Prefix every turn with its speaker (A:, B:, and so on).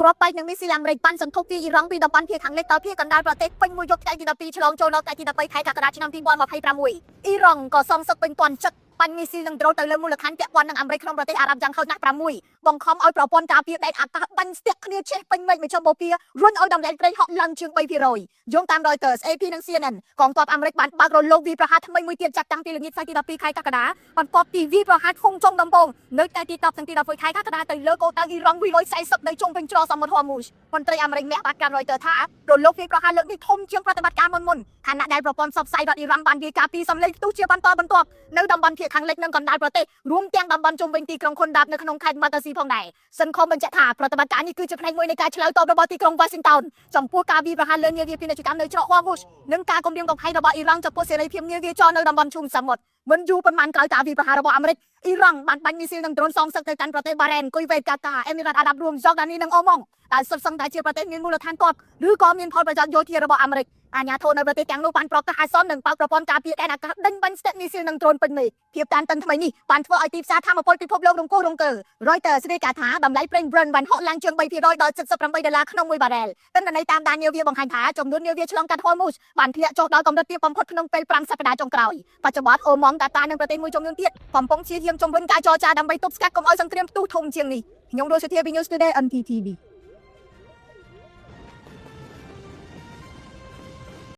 A: ក្របបែកនឹងមីស៊ីលអាមេរិកបានសន្ធប់ពីអ៊ីរ៉ង់ពីតំបន់ភាគខាងលិចដល់ភាគកណ្ដាលប្រទេសពេញមួយយប់ថ្ងៃទី12ឆ្លងចូលដល់ថ្ងៃទី13ខែកក្កដាឆ្នាំ2026អ៊ីរ៉ង់ក៏សងសឹកពេញពាន់ចិត្តបាញ់មីស៊ីលនឹងដ្រូនទៅលើមូលដ្ឋានពាក់ព័ន្ធនឹងអាមេរិកក្នុងប្រទេសអារ៉ាប់យ៉ាងហោចណាស់6បង្ខំឲ្យប្រព័ន្ធការពារដែនអាកាសបាញ់ស្ទាក់គ្នាចេះពេញមេឃមជ្ឈមបូព៌ារុញឲ្យតម្លៃប្រេងហក់ឡើងជាង3%យោងតាម Reuters AP និង CNN កងទ័ពអាមេរិកបានបើករលកវាយប្រហារថ្មីមួយទៀតចាប់តាំងពីល្ងាចថ្ងៃទី12ខែកក្កដាបន្ទាប់ពីវាយប្រហារធំចុងដំបូងនៅថ្ងៃទី10ថ្ងៃទី11ខែកក្កដាទៅលើកូតាំងអ៊ីរ៉ង់240នៅជុំវិញច្រកសមុទ្រហ័រមូសមន្ត្រីអាមេរិកអ្នកបាត់ការ Reuters ថារលកវាយប្រហារលើកនេះធំជាងប្រតិបត្តិការមុនខណៈដែលប្រព័ន្ធផ្សព្វផ្សាយរដ្ឋអ៊ីរ៉ង់បានវាយការពីសំឡេងផ្ទុះជាបន្តបន្ទាប់នៅតំបន់ភាគខាងលិចនិងកណ្ដាលប្រទេសរួមទាំងតំបន់ជុំវិញទីក្រុងខុនដាបនៅក្នុងខេត្តម៉ាតាស៊ីផងដែរសិនខំបញ្ជាក់ថាប្រតិបត្តិការនេះគឺជាផ្នែកមួយនៃការឆ្លើយតបរបស់ទីក្រុង Washington ចំពោះការវាយប្រហារលើនាវាពាណិជ្ជកម្មនៅច្រក Hormuz និងការគំរាមកំហែងរបស់អ៊ីរ៉ង់ចំពោះសេរីភាពនាវាចរនៅតំបន់ឈូងសមុទ្រមិនយូរប៉ុន្មានក្រោយការវាយប្រហាររបស់អាមេរិកអ៊ីរ៉ង់បានបាញ់មីស៊ីលនិងដ្រូនសងសឹកទៅកាន់ប្រទេសបារ៉ែនគុយវ៉េតកាតាអេមីរ៉ាតអារ៉ាប់រួមយ៉ូដានីនិងអូម៉ង់ដែលសុទ្ធសឹងតែជាប្រទេសមានមូលដ្ឋានទ័ពឬក៏មានផលប្រយោជន៍យោធារបស់អាមេរិកអាញាធរនៅប្រទេសទាំងនោះបានប្រកាសអាសន្ននិងបើកប្រព័ន្ធការពារដែនអាកាសដេញបាញ់ស្ទាក់មីស៊ីលនិងដ្រូនពេញមេឃភាពតានតឹងថ្មីនេះបានធ្វើឲ្យទីផ្សារថាមពលពិភពលោករង្គោះរង្គើ Reuters រាយការណ៍ថាតម្លៃប្រេង Brent បានហក់ឡើងជាង3%ដល់$78ក្នុង1បារ៉ែលទិន្នន័យតាមដាននាវាបង្ហាញថាចំនួននាវាឆ្លងកាត់ Hormuz បានធ្លាក់ចុះដល់កម្រិតទាបបំផុតក្នុងពេល5សប្តាហ៍ចុងក្រោយបច្ចុប្បន្នអូម៉ង់កាតានិងប្រទេសមួយចំនួនទៀតកំពុងព្យាយាមជំរុញការចរចាដើម្បីទប់ស្កាត់កុំឲ្យសង្គ្រាមផ្ទុះធំជាងនេះខ្ញុំរស់សុធាពី News Today NTTV